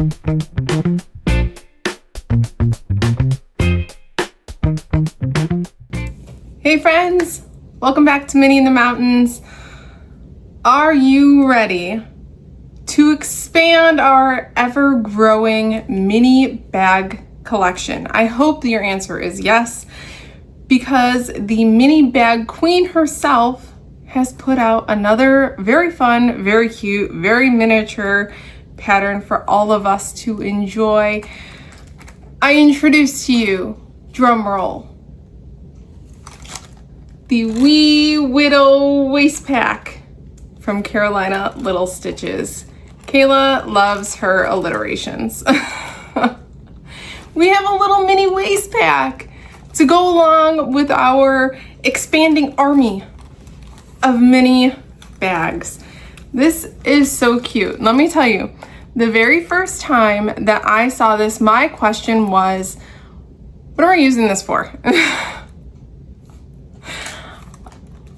Hey friends, welcome back to Minnie in the Mountains. Are you ready to expand our ever-growing mini bag collection? I hope that your answer is yes, because the mini bag queen herself has put out another very fun, very cute, very miniature pattern for all of us to enjoy. I introduce to you, drum roll, the wee Wittle Waistpack from Carolina Little Stitches. Kayla loves her alliterations. We have a little mini waist pack to go along with our expanding army of mini bags. This is so cute. Let me tell you, the very first time that I saw this, my question was, what am I using this for?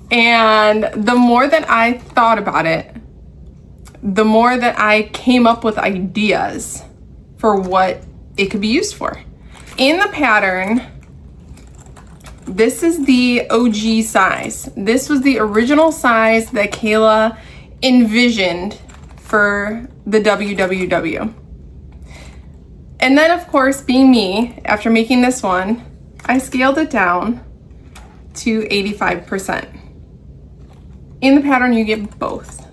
And the more that I thought about it, the more that I came up with ideas for what it could be used for. In the pattern, this is the OG size. This was the original size that Kayla envisioned for the WWW. And then of course, being me, after making this one, I scaled it down to 85%. In the pattern, you get both.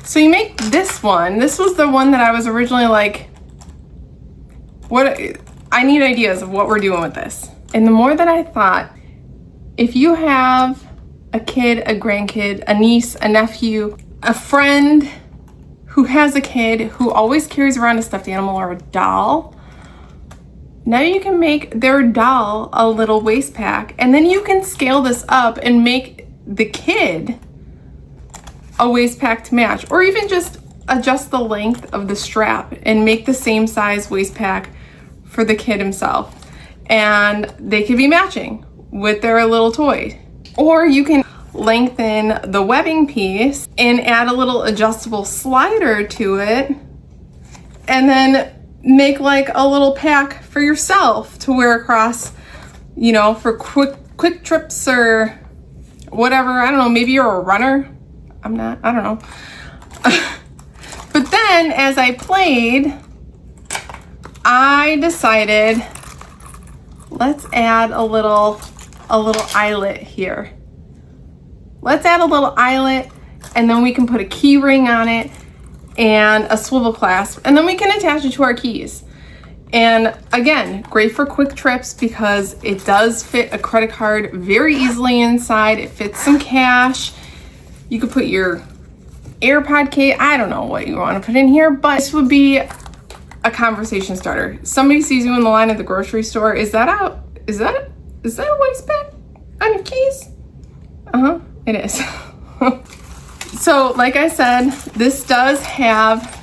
So you make this one. This was the one that I was originally like, I need ideas of what we're doing with this. And the more that I thought, if you have a kid, a grandkid, a niece, a nephew, a friend who has a kid who always carries around a stuffed animal or a doll, now you can make their doll a little waist pack, and then you can scale this up and make the kid a waist pack to match, or even just adjust the length of the strap and make the same size waist pack for the kid himself. And they could be matching with their little toy. Or you can lengthen the webbing piece and add a little adjustable slider to it, and then make like a little pack for yourself to wear across, you know, for quick trips or whatever. I don't know, maybe you're a runner. I'm not, I don't know. But then as I played, I decided, let's add a little eyelet here. Let's add a little eyelet, and then we can put a key ring on it and a swivel clasp, and then we can attach it to our keys. And again, great for quick trips because it does fit a credit card very easily inside. It fits some cash. You could put your AirPod case, I don't know what you want to put in here, but this would be a conversation starter. Somebody sees you in the line at the grocery store. Is that a waist pack on your keys? It is. So like I said, this does have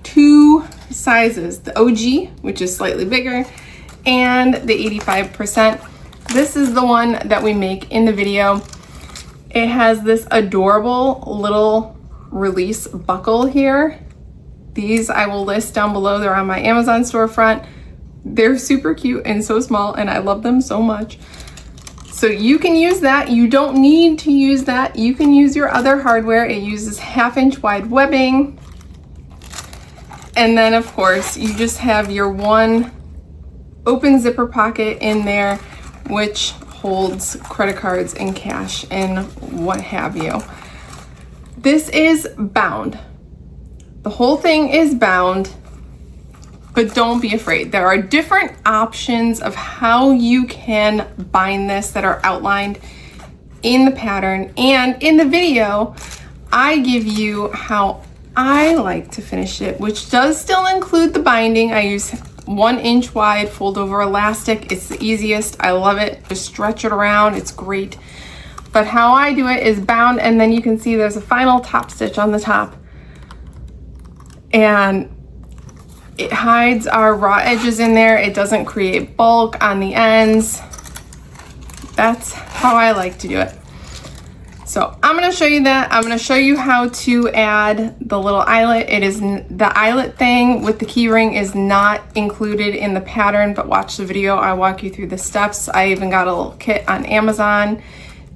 two sizes, the OG, which is slightly bigger, and the 85%. This is the one that we make in the video. It has this adorable little release buckle here. These I will list down below. They're on my Amazon storefront. They're super cute and so small, and I love them so much. So you can use that. You don't need to use that. You can use your other hardware. It uses 1/2 inch wide webbing. And then of course, you just have your one open zipper pocket in there, which holds credit cards and cash and what have you. This is bound. The whole thing is bound, but don't be afraid. There are different options of how you can bind this that are outlined in the pattern, and in the video, I give you how I like to finish it, which does still include the binding. I use 1 inch wide fold over elastic. It's the easiest. I love it. Just stretch it around. It's great. But how I do it is bound, and then you can see there's a final top stitch on the top. And it hides our raw edges in there. It doesn't create bulk on the ends. That's how I like to do it. So I'm going to show you that. I'm going to show you how to add the little eyelet. It is the eyelet thing with the key ring is not included in the pattern, but watch the video. I walk you through the steps. I even got a little kit on Amazon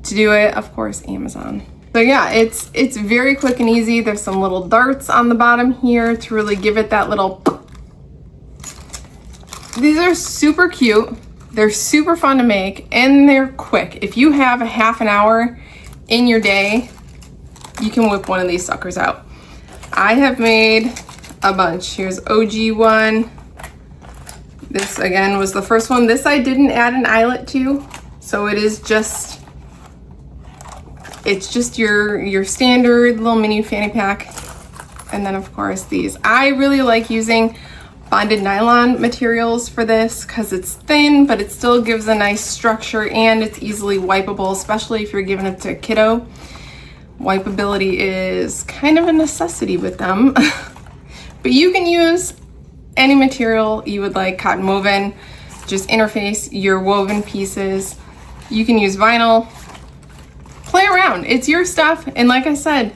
to do it. Of course, Amazon. So yeah, it's very quick and easy. There's some little darts on the bottom here to really give it that little. These are super cute. They're super fun to make and they're quick. If you have a half an hour in your day, you can whip one of these suckers out. I have made a bunch. Here's OG one. This again was the first one. This I didn't add an eyelet to, so it is just, it's just your standard little mini fanny pack. And then of course these. I really like using bonded nylon materials for this because it's thin, but it still gives a nice structure and it's easily wipeable, especially if you're giving it to a kiddo. Wipeability is kind of a necessity with them. But you can use any material you would like, cotton woven, just interface your woven pieces. You can use vinyl. Play around, it's your stuff. And like I said,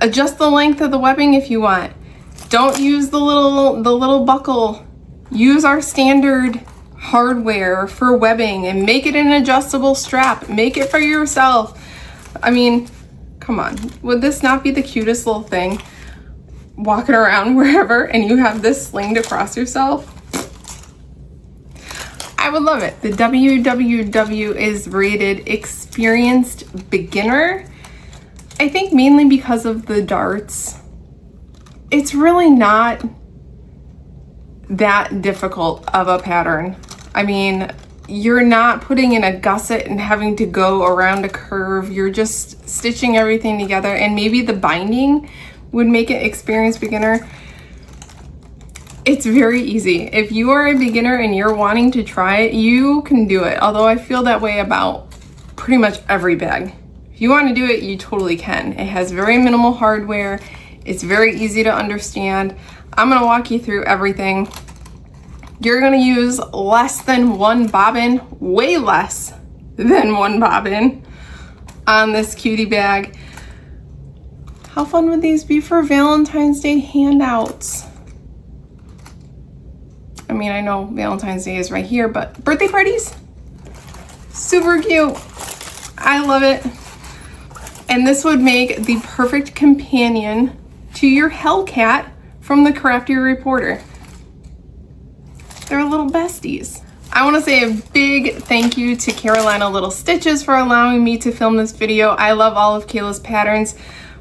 adjust the length of the webbing if you want. Don't use the little buckle. Use our standard hardware for webbing and make it an adjustable strap. Make it for yourself. I mean, come on. Would this not be the cutest little thing? Walking around wherever and you have this slinged across yourself. I would love it. The WWW is rated experienced beginner. I think mainly because of the darts. It's really not that difficult of a pattern. I mean, you're not putting in a gusset and having to go around a curve. You're just stitching everything together, and maybe the binding would make it experienced beginner. It's very easy. If you are a beginner and you're wanting to try it, you can do it. Although I feel that way about pretty much every bag. If you want to do it, you totally can. It has very minimal hardware. It's very easy to understand. I'm gonna walk you through everything. You're gonna use less than one bobbin, way less than one bobbin on this cutie bag. How fun would these be for Valentine's Day handouts? I mean, I know Valentine's Day is right here, but birthday parties? Super cute. I love it. And this would make the perfect companion to your Hellcat from the Crafty Reporter. They're little besties. I want to say a big thank you to Carolina Little Stitches for allowing me to film this video. I love all of Kayla's patterns.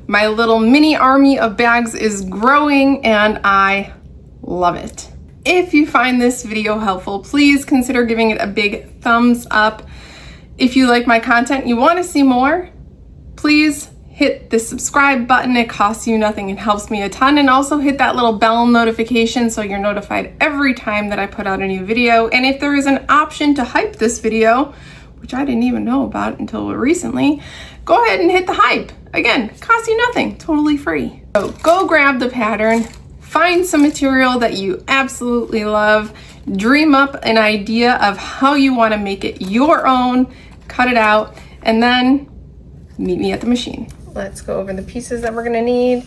My little mini army of bags is growing and I love it. If you find this video helpful, please consider giving it a big thumbs up. If you like my content, you want to see more, please hit the subscribe button. It costs you nothing. It helps me a ton. And also hit that little bell notification so you're notified every time that I put out a new video. And if there is an option to hype this video, which I didn't even know about until recently, go ahead and hit the hype. Again, costs you nothing, totally free. So go grab the pattern, find some material that you absolutely love, dream up an idea of how you want to make it your own, cut it out, and then meet me at the machine. Let's go over the pieces that we're gonna need.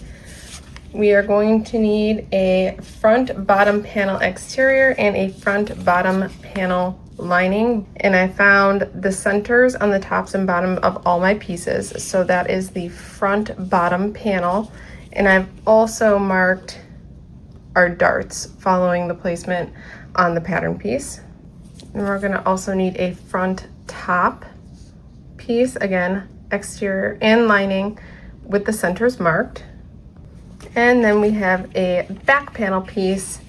We are going to need a front bottom panel exterior and a front bottom panel lining. And I found the centers on the tops and bottom of all my pieces. So that is the front bottom panel. And I've also marked our darts following the placement on the pattern piece. And we're gonna also need a front top piece, again, exterior and lining with the centers marked. And then we have a back panel piece,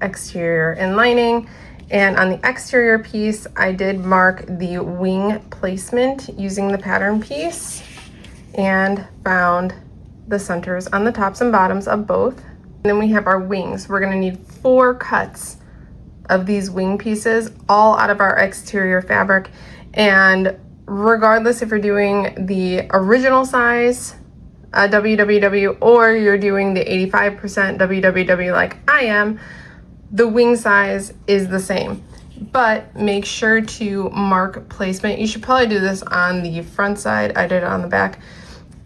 exterior and lining. And on the exterior piece, I did mark the wing placement using the pattern piece and found the centers on the tops and bottoms of both. And then we have our wings. We're gonna need 4 cuts of these wing pieces, all out of our exterior fabric. And regardless if you're doing the original size WWW or you're doing the 85% WWW like I am, the wing size is the same. but make sure to mark placement. You should probably do this on the front side. I did it on the back,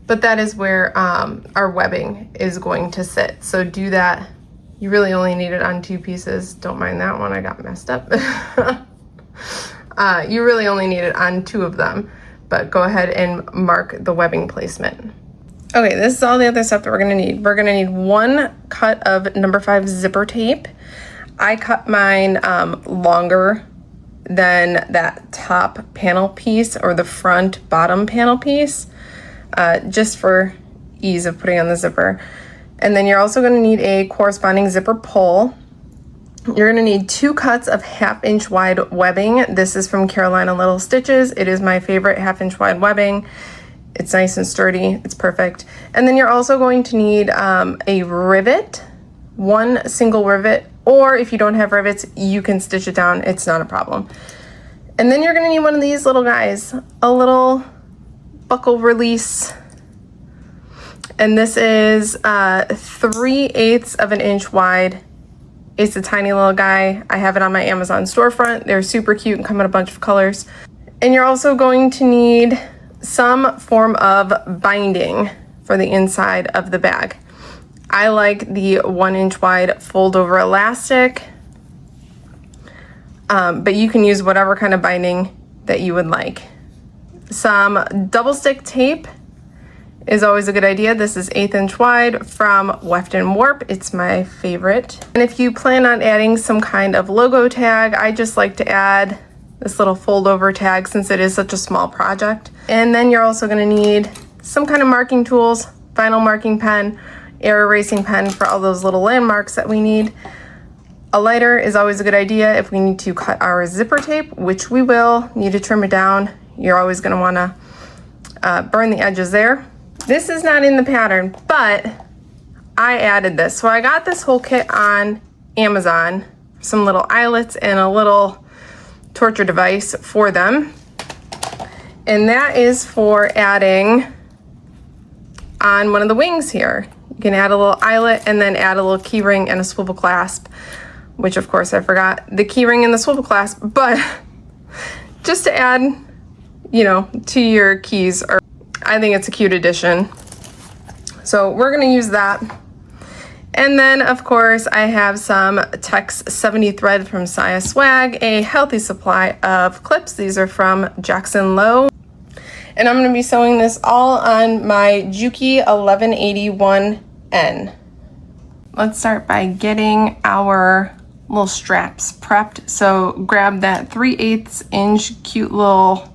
but that is where our webbing is going to sit. So do that. You really only need it on 2 pieces. Don't mind that one, I got messed up. You really only need it on 2 of them, but go ahead and mark the webbing placement. Okay, this is all the other stuff that we're gonna need. We're gonna need 1 cut of number 5 zipper tape. I cut mine longer than that top panel piece or the front bottom panel piece, just for ease of putting on the zipper. And then you're also gonna need a corresponding zipper pull. You're gonna need 2 cuts of 1/2 inch wide webbing. This is from Carolina Little Stitches. It is my favorite 1/2 inch wide webbing. It's nice and sturdy, it's perfect. And then you're also going to need a rivet, 1 single rivet, or if you don't have rivets, you can stitch it down, it's not a problem. And then you're gonna need one of these little guys, a little buckle release. And this is 3/8 of an inch wide. It's a tiny little guy. I have it on my Amazon storefront. They're super cute and come in a bunch of colors. And you're also going to need some form of binding for the inside of the bag. I like the 1 inch wide fold over elastic, but you can use whatever kind of binding that you would like. Some double stick tape is always a good idea. This is 1/8 inch wide from Weft and Warp. It's my favorite. And if you plan on adding some kind of logo tag, I just like to add this little fold over tag since it is such a small project. And then you're also gonna need some kind of marking tools, vinyl marking pen, air erasing pen for all those little landmarks that we need. A lighter is always a good idea if we need to cut our zipper tape, which we will need to trim it down. You're always gonna wanna burn the edges there. This is not in the pattern, but I added this. So I got this whole kit on Amazon, some little eyelets and a little torture device for them. And that is for adding on one of the wings here. You can add a little eyelet and then add a little key ring and a swivel clasp, which of course I forgot the key ring and the swivel clasp, but just to add, you know, to your keys, or I think it's a cute addition. So we're gonna use that. And then of course I have some Tex 70 thread from Saya Swag, a healthy supply of clips. These are from Jackson Lowe. And I'm gonna be sewing this all on my Juki 1181N. Let's start by getting our little straps prepped. So grab that 3/8 inch cute little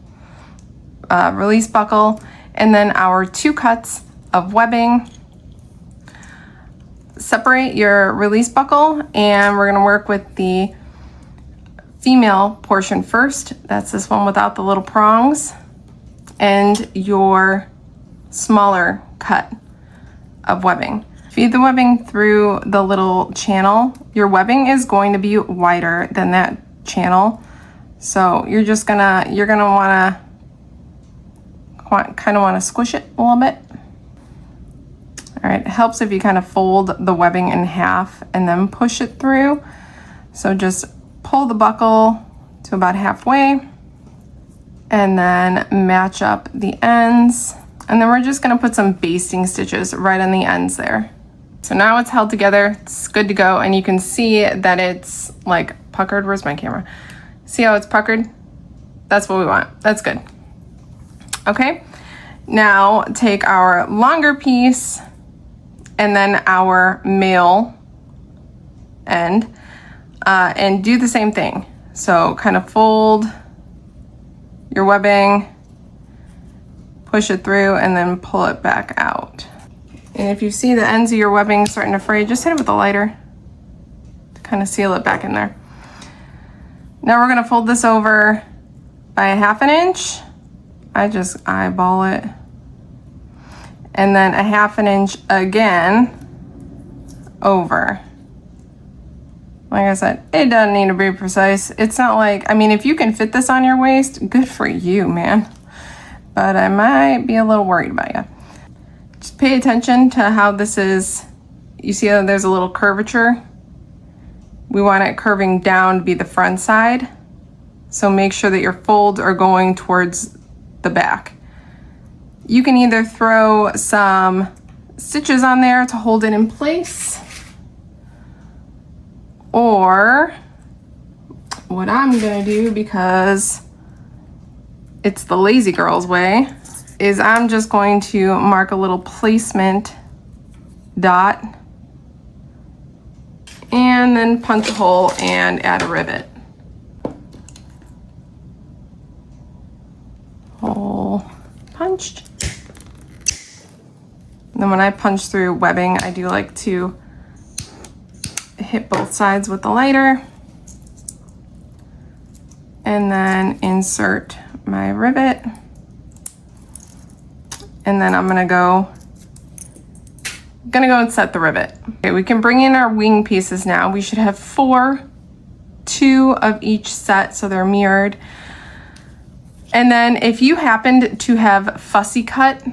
release buckle, and then our 2 cuts of webbing. Separate your release buckle, and we're gonna work with the female portion first. That's this one without the little prongs, and your smaller cut of webbing. Feed the webbing through the little channel. Your webbing is going to be wider than that channel, so you're gonna wanna squish it a little bit. All right, it helps if you kind of fold the webbing in half and then push it through. So just pull the buckle to about halfway and then match up the ends. And then we're just gonna put some basting stitches right on the ends there. So now it's held together, it's good to go, and you can see that it's like puckered. Where's my camera? See how it's puckered? That's what we want, that's good. Okay, now take our longer piece and then our male end and do the same thing. So kind of fold your webbing, push it through, and then pull it back out. And if you see the ends of your webbing starting to fray, just hit it with a lighter to kind of seal it back in there. Now we're gonna fold this over by 1/2 inch. I just eyeball it. And then 1/2 inch again over. Like I said, it doesn't need to be precise. It's not like, I mean, if you can fit this on your waist, good for you, man. But I might be a little worried about you. Just pay attention to how this is. You see how there's a little curvature? We want it curving down to be the front side. So make sure that your folds are going towards the back. You can either throw some stitches on there to hold it in place, or what I'm gonna do, because it's the lazy girl's way, is I'm just going to mark a little placement dot and then punch a hole and add a rivet. Hole punched. And then when I punch through webbing, I do like to hit both sides with the lighter and then insert my rivet. And then I'm gonna go and set the rivet. Okay, we can bring in our wing pieces now. We should have 4, 2 of each set, so they're mirrored. And then if you happened to have fussy cut,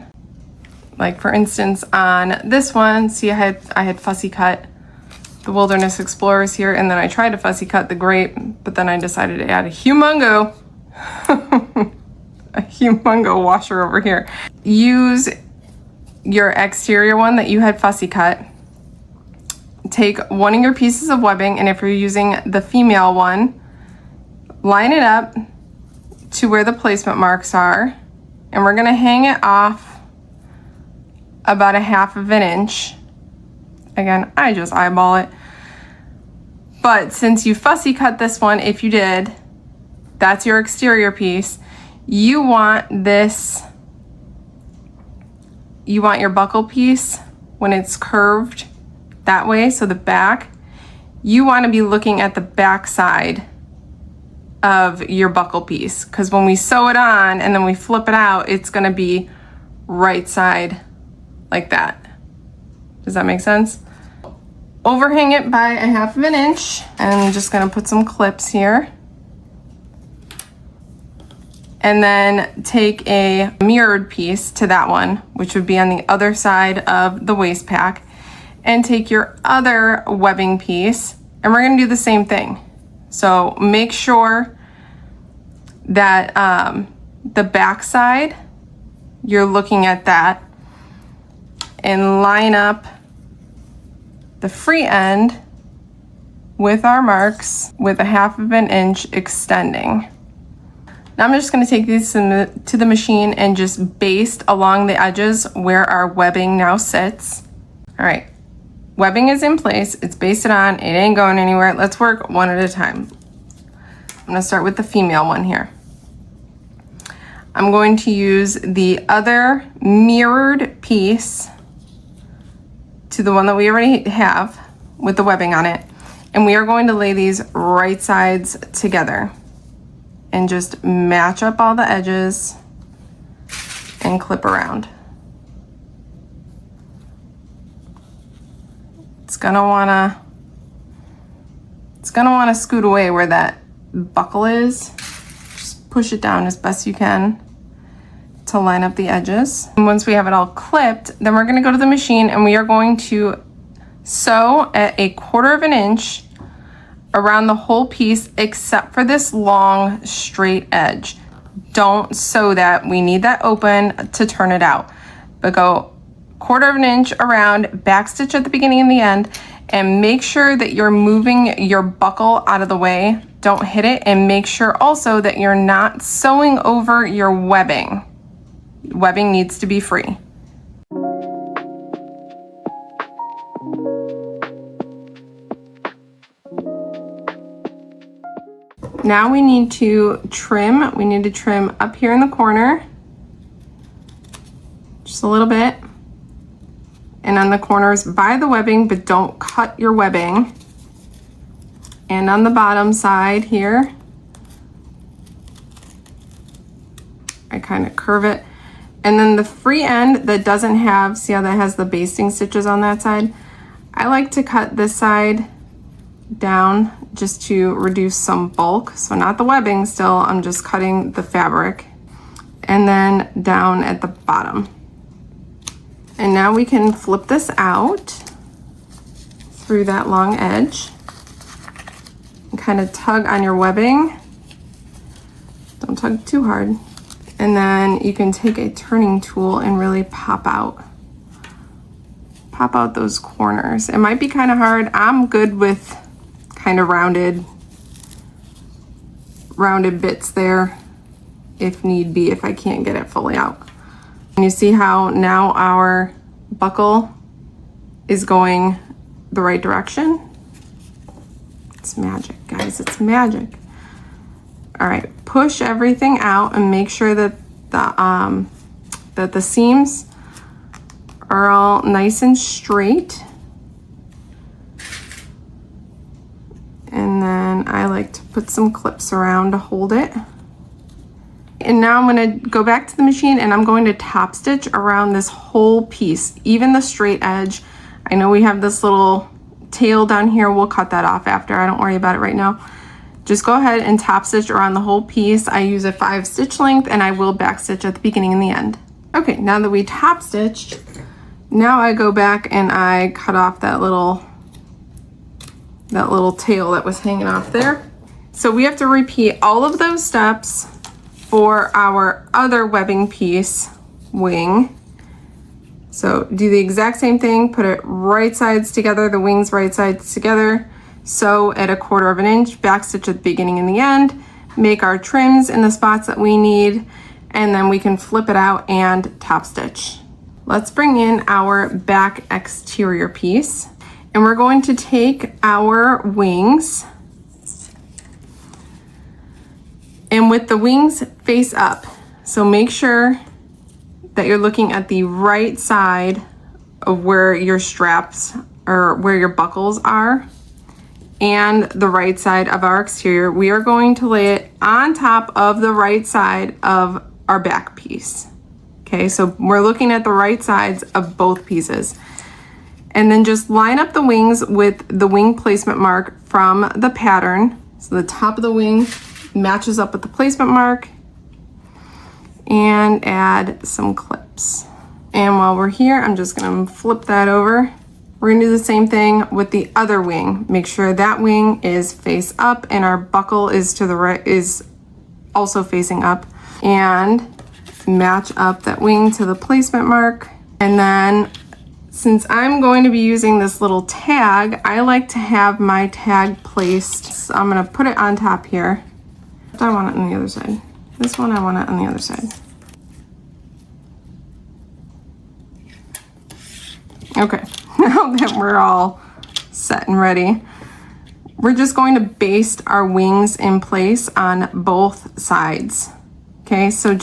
like for instance on this one, see I had fussy cut the Wilderness Explorers here, and then I tried to fussy cut the grape, but then I decided to add a humongo a humongo washer over here. Use your exterior one that you had fussy cut. Take one of your pieces of webbing, and if you're using the female one, line it up to where the placement marks are, and we're gonna hang it off about 1/2 of an inch. Again, I just eyeball it. But since you fussy cut this one, if you did, that's your exterior piece. You want this, you want your buckle piece when it's curved that way, so the back, you want to be looking at the back side of your buckle piece, because when we sew it on and then we flip it out, it's going to be right side like that. Does that make sense? Overhang it by 1/2 of an inch, and I'm just going to put some clips here. And then take a mirrored piece to that one, which would be on the other side of the waist pack, and take your other webbing piece, and we're gonna do the same thing. So make sure that the back side, you're looking at that, and line up the free end with our marks with 1/2 of an inch extending. Now I'm just going to take these to the machine and just baste along the edges where our webbing now sits. All right, webbing is in place, it's basted on, it ain't going anywhere. Let's work one at a time. I'm going to start with the female one here. I'm going to use the other mirrored piece to the one that we already have with the webbing on it, and we are going to lay these right sides together and just match up all the edges and clip around. It's gonna wanna scoot away where that buckle is. Just push it down as best you can to line up the edges. And once we have it all clipped, then we're gonna go to the machine and we are going to sew at 1/4 of an inch around the whole piece except for this long straight edge. Don't sew that, we need that open to turn it out. But go 1/4 of an inch around, backstitch at the beginning and the end, and make sure that you're moving your buckle out of the way. Don't hit it, and make sure also that you're not sewing over your webbing. Webbing needs to be free. Now we need to trim. We need to trim up here in the corner, just a little bit, and on the corners by the webbing, but don't cut your webbing. And on the bottom side here, I kind of curve it. And then the free end that doesn't have, see how that has the basting stitches on that side? I like to cut this side down just to reduce some bulk. So not the webbing still, I'm just cutting the fabric. And then down at the bottom. And now we can flip this out through that long edge and kind of tug on your webbing Don't tug too hard. And then you can take a turning tool and really pop out those corners. It might be kind of hard. I'm good with kind of rounded bits there if need be, if I can't get it fully out. And you see how now our buckle is going the right direction? It's magic, guys, it's magic. All right, push everything out and make sure that the seams are all nice and straight. And then I like to put some clips around to hold it. And now I'm gonna go back to the machine and I'm going to top stitch around this whole piece, even the straight edge. I know we have this little tail down here. We'll cut that off after. I don't worry about it right now. Just go ahead and top stitch around the whole piece. I use a 5 stitch length and I will back stitch at the beginning and the end. Okay, now that we top stitched, now I go back and I cut off that little tail that was hanging off there. So we have to repeat all of those steps for our other webbing piece wing. So do the exact same thing, put it right sides together, the wings right sides together, sew at 1/4 inch, back stitch at the beginning and the end, make our trims in the spots that we need, and then we can flip it out and top stitch. Let's bring in our back exterior piece, and we're going to take our wings, and with the wings face up, so make sure that you're looking at the right side of where your straps or where your buckles are, and the right side of our exterior. We are going to lay it on top of the right side of our back piece. Okay, so we're looking at the right sides of both pieces. And then just line up the wings with the wing placement mark from the pattern. So the top of the wing matches up with the placement mark, and add some clips. And while we're here, I'm just gonna flip that over. We're gonna do the same thing with the other wing. Make sure that wing is face up and our buckle is to the right, is also facing up, and match up that wing to the placement mark. And then since I'm going to be using this little tag, I like to have my tag placed. So I'm gonna put it on top here. I want it on the other side. This one, I want it on the other side. Okay, now that we're all set and ready, we're just going to baste our wings in place on both sides. Okay, so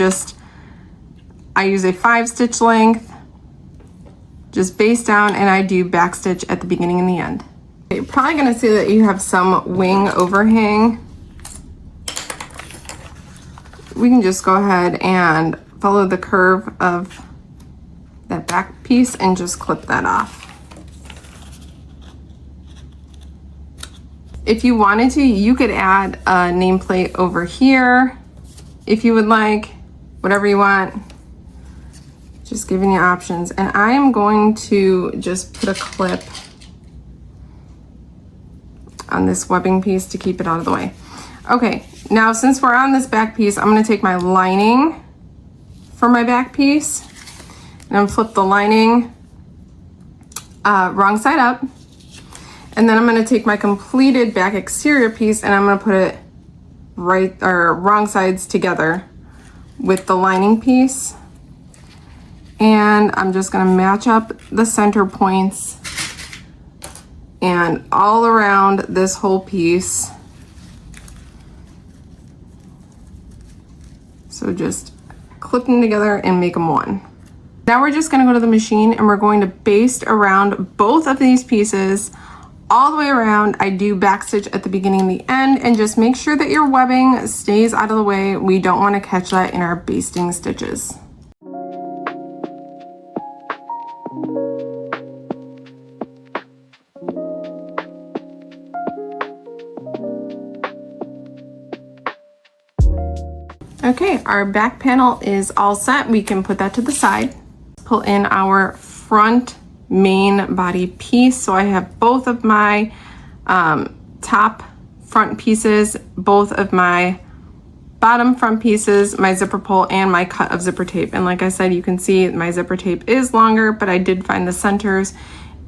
I use a 5 stitch length, just baste down, and I do back stitch at the beginning and the end. Okay, you're probably gonna see that you have some wing overhang. We can just go ahead and follow the curve of that back piece and just clip that off. If you wanted to, you could add a nameplate over here if you would like, whatever you want. Just giving you options. And I am going to just put a clip on this webbing piece to keep it out of the way. Okay, now since we're on this back piece, I'm gonna take my lining for my back piece, and I'm flip the lining wrong side up. And then I'm gonna take my completed back exterior piece and I'm gonna put it wrong sides together with the lining piece. And I'm just gonna match up the center points and all around this whole piece. So just clip them together and make them one. Now we're just gonna go to the machine and we're going to baste around both of these pieces all the way around. I do back stitch at the beginning and the end, and just make sure that your webbing stays out of the way. We don't want to catch that in our basting stitches. Okay, our back panel is all set. We can put that to the side. Pull in our front main body piece. So I have both of my top front pieces, both of my bottom front pieces, my zipper pull, and my cut of zipper tape. And like I said, you can see my zipper tape is longer, but I did find the centers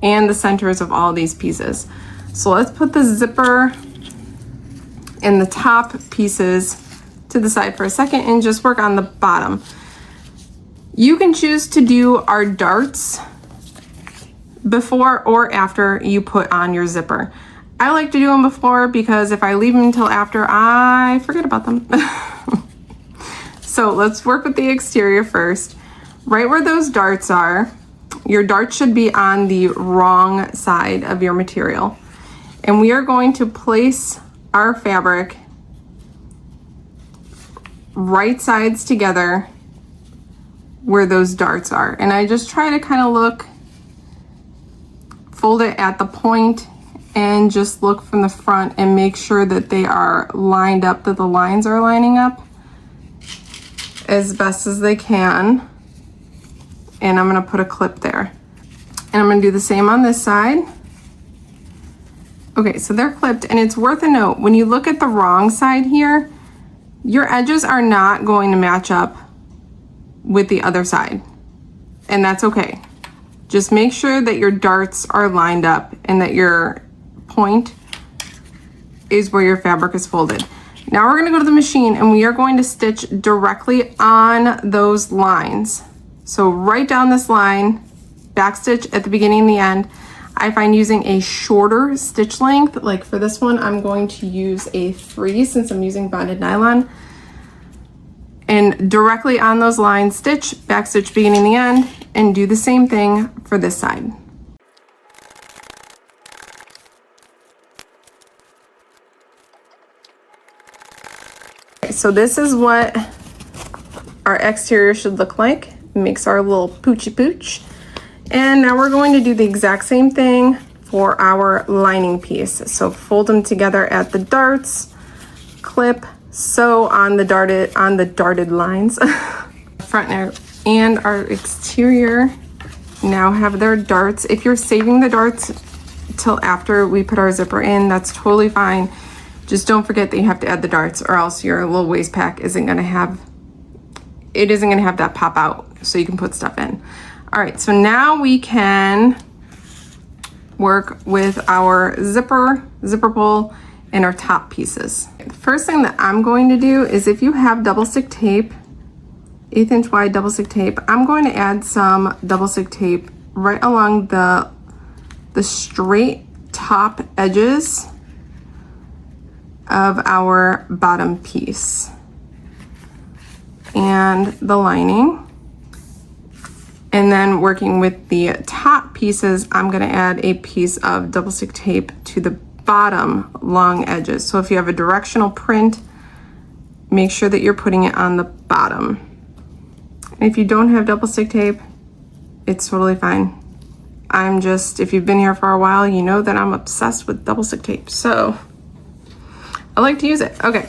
and the centers of all these pieces. So let's put the zipper and the top pieces to the side for a second and just work on the bottom. You can choose to do our darts before or after you put on your zipper. I like to do them before because if I leave them until after, I forget about them. So let's work with the exterior first. Right where those darts are, your darts should be on the wrong side of your material. And we are going to place our fabric right sides together where those darts are. And I just try to kind of look, fold it at the point and just look from the front and make sure that they are lined up, that the lines are lining up as best as they can. And I'm gonna put a clip there. And I'm gonna do the same on this side. Okay, so they're clipped, and it's worth a note, when you look at the wrong side here, your edges are not going to match up with the other side, and that's okay. Just make sure that your darts are lined up and that your point is where your fabric is folded. Now we're gonna go to the machine and we are going to stitch directly on those lines. So right down this line, back stitch at the beginning and the end. I find using a shorter stitch length, like for this one, I'm going to use a 3 since I'm using bonded nylon. And directly on those lines, stitch, back stitch beginning and the end, and do the same thing for this side. Okay, so this is what our exterior should look like. It makes our little poochy pooch. And now we're going to do the exact same thing for our lining piece. So fold them together at the darts, clip, sew on the darted lines. Front and our exterior now have their darts. If you're saving the darts till after we put our zipper in, that's totally fine. Just don't forget that you have to add the darts, or else your little waist pack isn't gonna have that pop out so you can put stuff in. All right, so now we can work with our zipper pull, and our top pieces. The first thing that I'm going to do is, if you have double stick tape, 1/8 inch wide double stick tape, I'm going to add some double stick tape right along the straight top edges of our bottom piece and the lining. And then working with the top pieces, I'm gonna add a piece of double stick tape to the bottom long edges. So if you have a directional print, make sure that you're putting it on the bottom. And if you don't have double stick tape, it's totally fine. If you've been here for a while, you know that I'm obsessed with double stick tape. So I like to use it. Okay.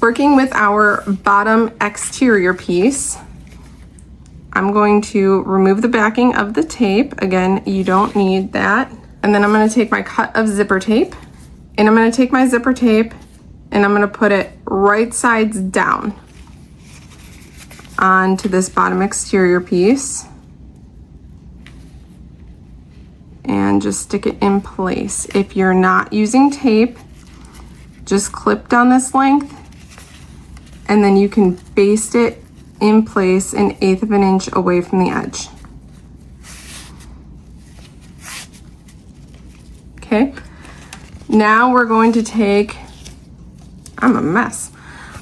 Working with our bottom exterior piece, I'm going to remove the backing of the tape. Again, you don't need that. And then I'm gonna take my cut of zipper tape, and I'm gonna take my zipper tape and I'm gonna put it right sides down onto this bottom exterior piece and just stick it in place. If you're not using tape, just clip down this length and then you can baste it in place 1/8 of an inch away from the edge. Okay, now we're going to take, I'm a mess,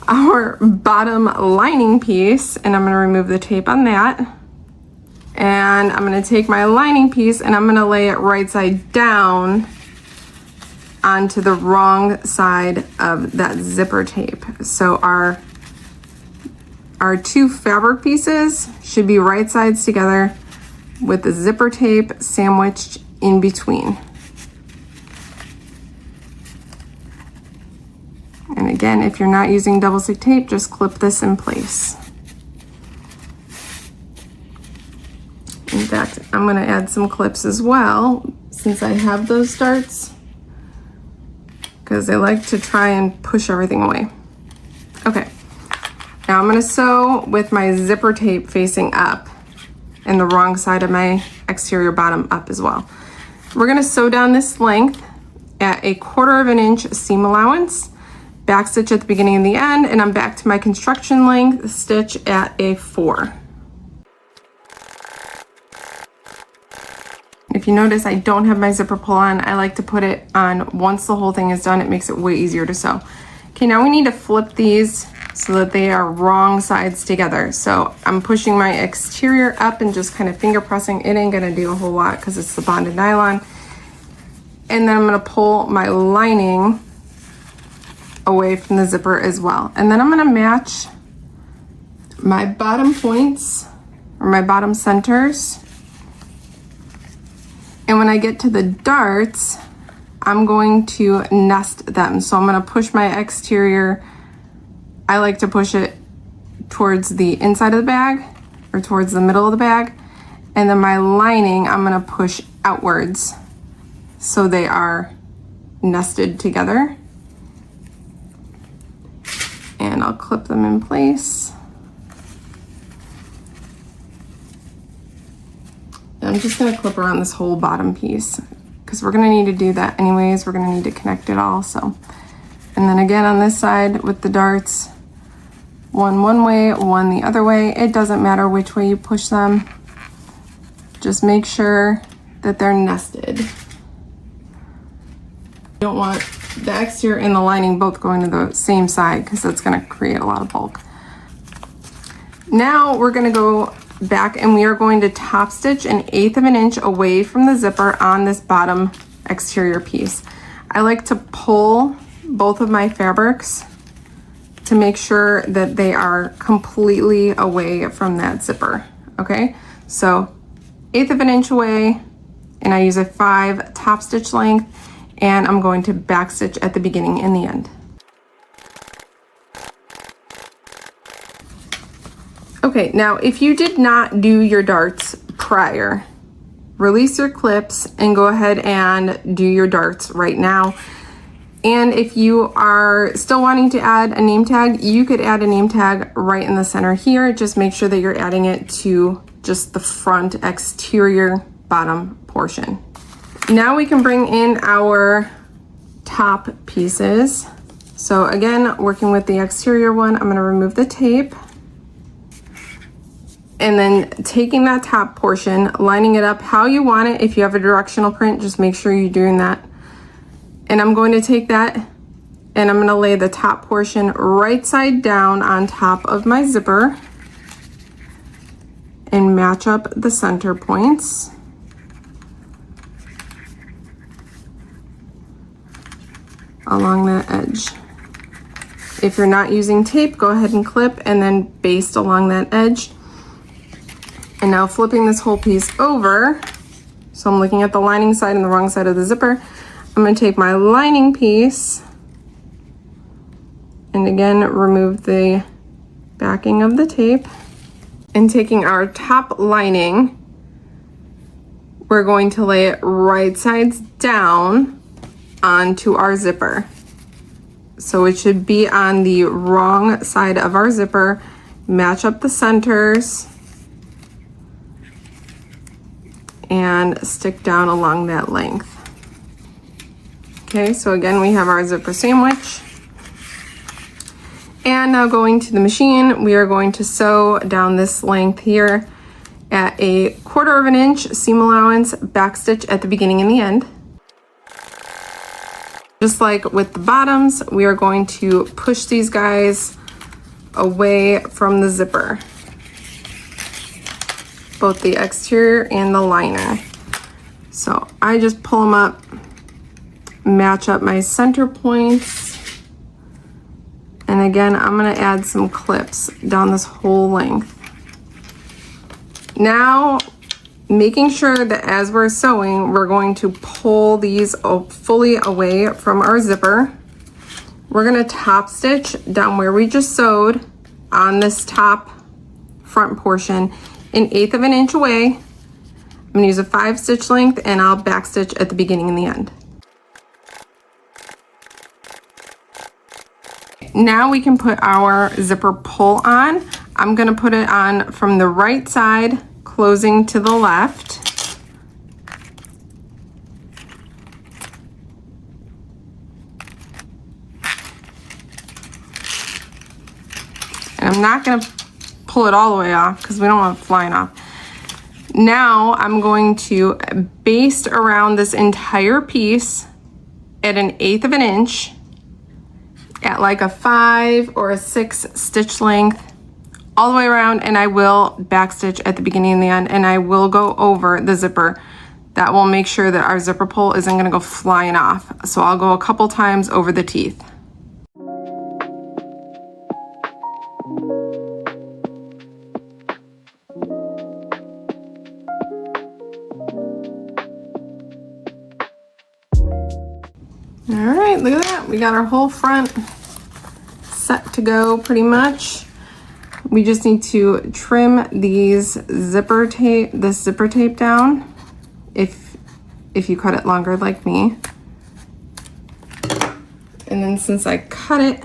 our bottom lining piece, and I'm going to remove the tape on that. And I'm going to take my lining piece and I'm going to lay it right side down onto the wrong side of that zipper tape. So our two fabric pieces should be right sides together with the zipper tape sandwiched in between. And again, if you're not using double stick tape, just clip this in place. In fact, I'm going to add some clips as well, since I have those darts, because they like to try and push everything away. Okay, now I'm gonna sew with my zipper tape facing up and the wrong side of my exterior bottom up as well. We're gonna sew down this length at 1/4 inch seam allowance, back stitch at the beginning and the end, and I'm back to my construction length stitch at a 4. If you notice, I don't have my zipper pull on. I like to put it on once the whole thing is done. It makes it way easier to sew. Okay, now we need to flip these so that they are wrong sides together. So I'm pushing my exterior up and just kind of finger pressing. It ain't gonna do a whole lot because it's the bonded nylon. And then I'm gonna pull my lining away from the zipper as well. And then I'm gonna match my bottom points or my bottom centers. And when I get to the darts, I'm going to nest them. So I'm gonna push my exterior, I like to push it towards the inside of the bag or towards the middle of the bag. And then my lining, I'm gonna push outwards so they are nested together. And I'll clip them in place. I'm just gonna clip around this whole bottom piece because we're gonna need to do that anyways. We're gonna need to connect it all, so. And then again on this side with the darts, one way, one the other way. It doesn't matter which way you push them. Just make sure that they're nested. You don't want the exterior and the lining both going to the same side because that's gonna create a lot of bulk. Now we're gonna go back and we are going to top stitch 1/8 inch away from the zipper on this bottom exterior piece. I like to pull both of my fabrics to make sure that they are completely away from that zipper. Okay, so 1/8 inch away, and I use a 5 top stitch length, and I'm going to back stitch at the beginning and the end. Okay, now if you did not do your darts prior, release your clips and go ahead and do your darts right now. And if you are still wanting to add a name tag, you could add a name tag right in the center here. Just make sure that you're adding it to just the front exterior bottom portion. Now we can bring in our top pieces. So again, working with the exterior one, I'm gonna remove the tape. And then taking that top portion, lining it up how you want it. If you have a directional print, just make sure you're doing that. And I'm going to take that and I'm gonna lay the top portion right side down on top of my zipper and match up the center points. Along that edge. If you're not using tape, go ahead and clip and then baste along that edge. And now flipping this whole piece over, so I'm looking at the lining side and the wrong side of the zipper. I'm gonna take my lining piece and again remove the backing of the tape, and taking our top lining, we're going to lay it right sides down onto our zipper. So it should be on the wrong side of our zipper. Match up the centers and stick down along that length. Okay, so again, we have our zipper sandwich. And now going to the machine, we are going to sew down this length here at 1/4 inch seam allowance, back stitch at the beginning and the end. Just like with the bottoms, we are going to push these guys away from the zipper, both the exterior and the liner. So I just pull them up, match up my center points, and again, I'm gonna add some clips down this whole length. Now, making sure that as we're sewing, we're going to pull these fully away from our zipper. We're gonna top stitch down where we just sewed on this top front portion 1/8 inch away. I'm gonna use a 5 stitch length and I'll back stitch at the beginning and the end. now we can put our zipper pull on. I'm gonna put it on from the right side, closing to the left. And I'm not gonna pull it all the way off because we don't want it flying off. Now I'm going to baste around this entire piece at 1/8 of an inch at like a 5 or a 6 stitch length all the way around, and I will backstitch at the beginning and the end, and I will go over the zipper. That will make sure that our zipper pull isn't gonna go flying off. So I'll go a couple times over the teeth. All right, look at that. We got our whole front set to go pretty much. We just need to trim this zipper tape down if you cut it longer like me. And then since I cut it,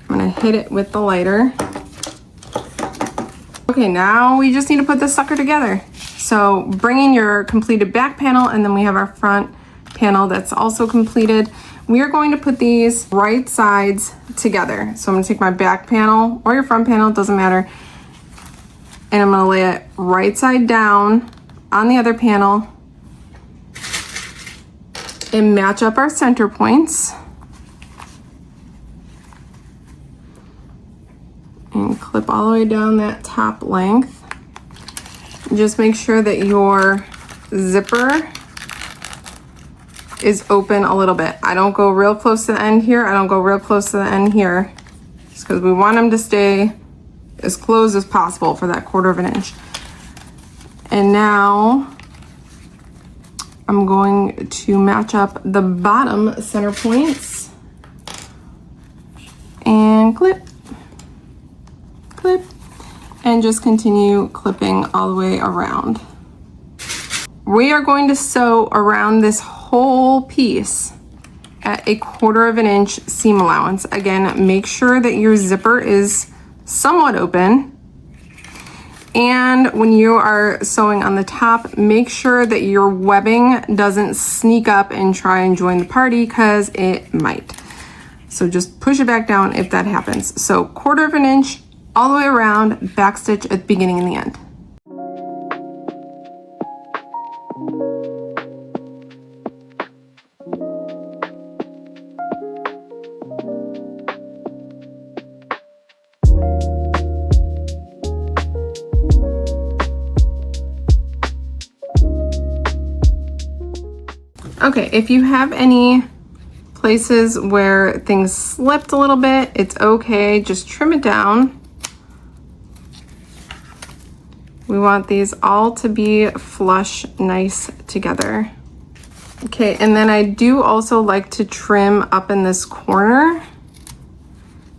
I'm gonna hit it with the lighter. Okay, now we just need to put this sucker together. So bring in your completed back panel, and then we have our front panel that's also completed. We are going to put these right sides together. So I'm gonna take my back panel or your front panel, it doesn't matter, and I'm gonna lay it right side down on the other panel and match up our center points. And clip all the way down that top length. Just make sure that your zipper is open a little bit. I don't go real close to the end here. I don't go real close to the end here, just because we want them to stay as close as possible for that 1/4 of an inch. And now I'm going to match up the bottom center points and clip, clip, and just continue clipping all the way around. We are going to sew around this whole piece at a 1/4 of an inch seam allowance. Again, make sure that your zipper is somewhat open. And when you are sewing on the top, make sure that your webbing doesn't sneak up and try and join the party, because it might. So just push it back down if that happens. So 1/4 of an inch all the way around, backstitch at the beginning and the end. Okay, if you have any places where things slipped a little bit, it's okay, just trim it down. We want these all to be flush, nice together. Okay, and then I do also like to trim up in this corner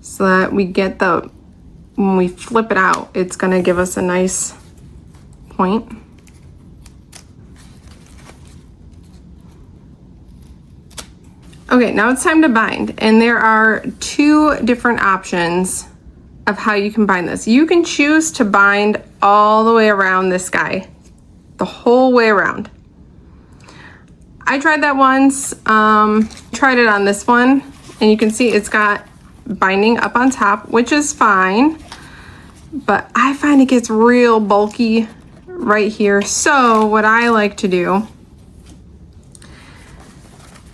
so that we get when we flip it out, it's gonna give us a nice point. Okay, now it's time to bind, and there are 2 different options of how you can bind this. You can choose to bind all the way around this guy, the whole way around. I tried that once, tried it on this one, and you can see it's got binding up on top, which is fine, but I find it gets real bulky right here. So what I like to do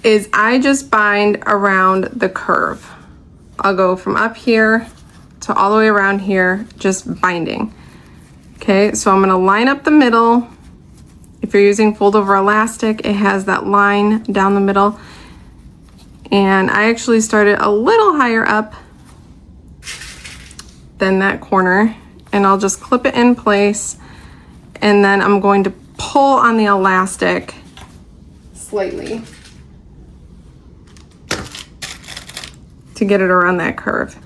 is I just bind around the curve. I'll go from up here to all the way around here, just binding. Okay, so I'm gonna line up the middle. If you're using fold over elastic, it has that line down the middle. And I actually started a little higher up than that corner, and I'll just clip it in place. And then I'm going to pull on the elastic slightly to get it around that curve.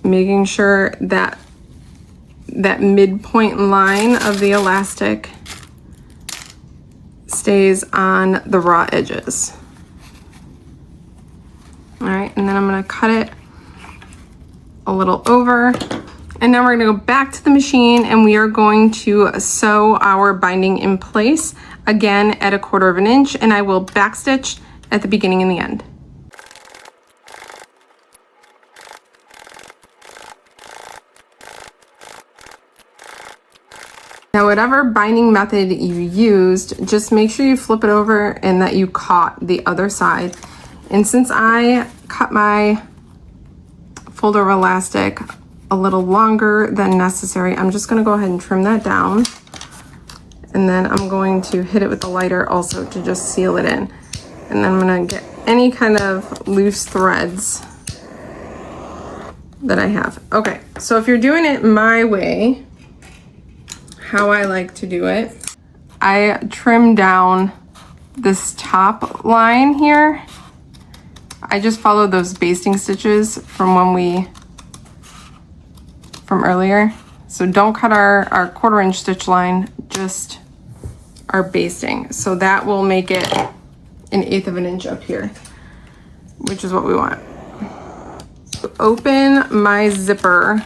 Making sure that that midpoint line of the elastic stays on the raw edges. then I'm gonna cut it a little over. And now we're gonna go back to the machine and we are going to sew our binding in place, again at 1/4 inch, and I will backstitch at the beginning and the end. Now, whatever binding method you used, just make sure you flip it over and that you caught the other side. And since I cut my folder of elastic a little longer than necessary, I'm just gonna go ahead and trim that down. And then I'm going to hit it with the lighter also to just seal it in. And then I'm gonna get any kind of loose threads that I have. Okay, so if you're doing it my way, how I like to do it, I trim down this top line here. I just follow those basting stitches from earlier. So don't cut our 1/4 inch stitch line, just our basting. So that will make it 1/8 inch up here, which is what we want. Open my zipper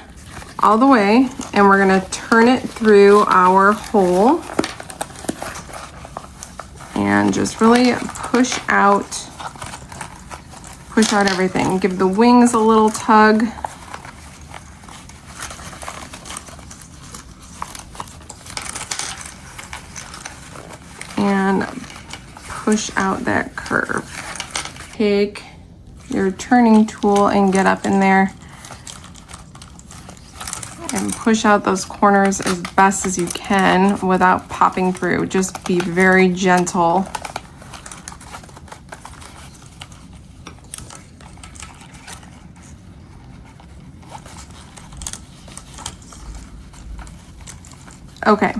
all the way and we're gonna turn it through our hole and just really push out everything. Give the wings a little tug. And push out that curve. Take your turning tool and get up in there and push out those corners as best as you can without popping through. Just be very gentle. Okay,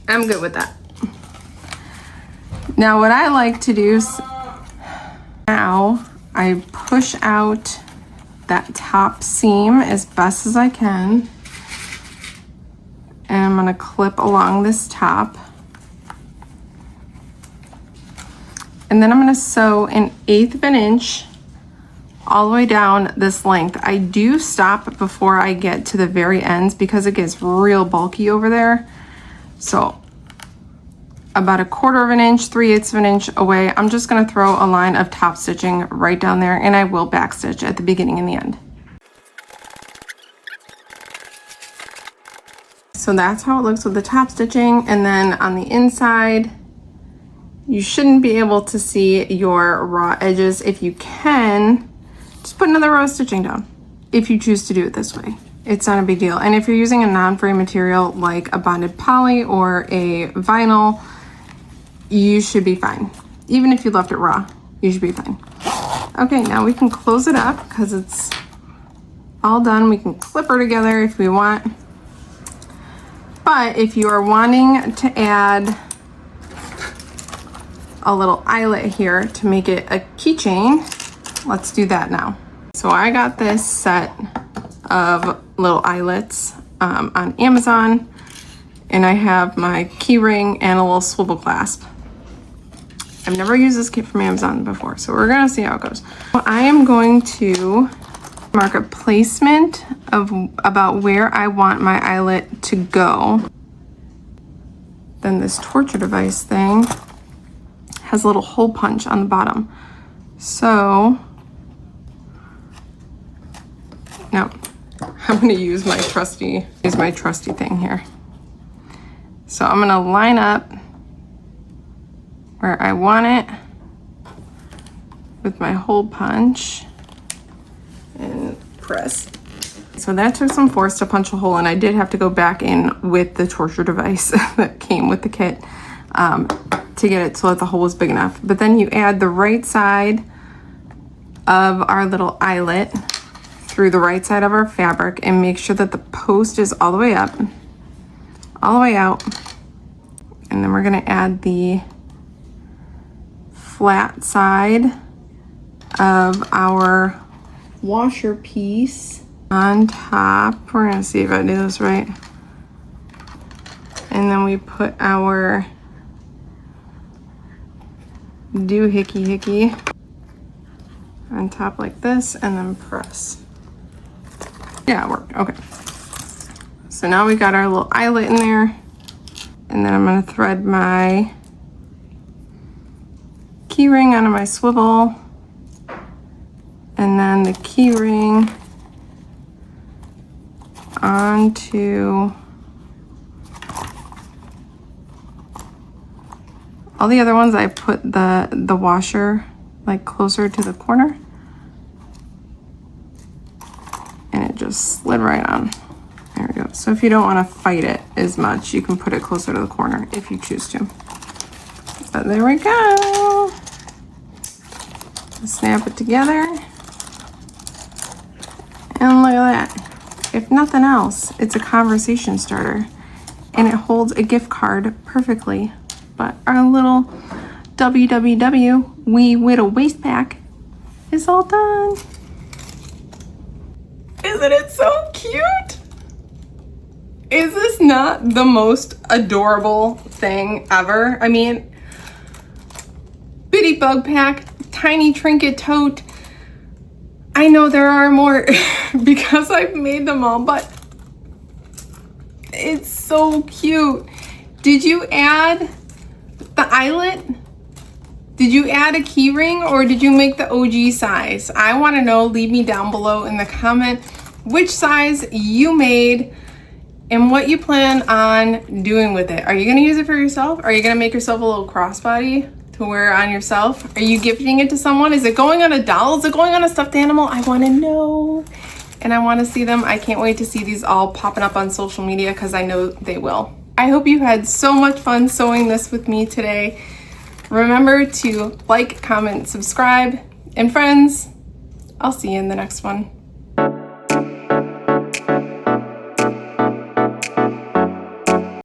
I'm good with that. Now what I like to do is, now I push out that top seam as best as I can. And I'm gonna clip along this top. And then I'm gonna sew 1/8 inch all the way down this length. I do stop before I get to the very ends because it gets real bulky over there. So about 1/4 inch, 3/8 inch away, I'm just gonna throw a line of top stitching right down there, and I will backstitch at the beginning and the end. So that's how it looks with the top stitching. And then on the inside, you shouldn't be able to see your raw edges. If you can, just put another row of stitching down if you choose to do it this way. It's not a big deal. And if you're using a non-free material like a bonded poly or a vinyl, you should be fine. Even if you left it raw, you should be fine. Okay, now we can close it up because it's all done. We can clip her together if we want. But if you are wanting to add a little eyelet here to make it a keychain, let's do that now. So I got this set of little eyelets on Amazon, and I have my key ring and a little swivel clasp. I've never used this kit from Amazon before, so we're gonna see how it goes. Well, I am going to mark a placement of about where I want my eyelet to go. Then this torture device thing has a little hole punch on the bottom. So, no, I'm gonna use my trusty thing here. So I'm gonna line up where I want it with my hole punch and press. So that took some force to punch a hole, and I did have to go back in with the torture device that came with the kit to get it so that the hole was big enough. But then you add the right side of our little eyelet through the right side of our fabric and make sure that the post is all the way up, all the way out. And then we're gonna add the flat side of our washer piece on top. We're gonna see if I do this right. And then we put our doohickey on top like this and then press. Yeah, it worked. Okay. So now we got our little eyelet in there, and then I'm going to thread my key ring onto my swivel, and then the key ring onto all the other ones. I put the washer like closer to the corner, and it just slid right on. There we go. So if you don't want to fight it as much, you can put it closer to the corner if you choose to. But there we go. Snap it together. And look at that. If nothing else, it's a conversation starter. And it holds a gift card perfectly. But our little www Wittle Waistpack is all done. Isn't it so cute? Is this not the most adorable thing ever? I mean, bitty bug pack, tiny trinket tote. I know there are more because I've made them all, but it's so cute. Did you add the eyelet? Did you add a key ring, or did you make the OG size? I want to know. Leave me down below in the comment which size you made and what you plan on doing with it. Are you going to use it for yourself? Are you going to make yourself a little crossbody to wear on yourself? Are you gifting it to someone? Is it going on a doll? Is it going on a stuffed animal? I want to know, and I want to see them. I can't wait to see these all popping up on social media because I know they will. I hope you had so much fun sewing this with me today. Remember to like, comment, subscribe, and friends, I'll see you in the next one.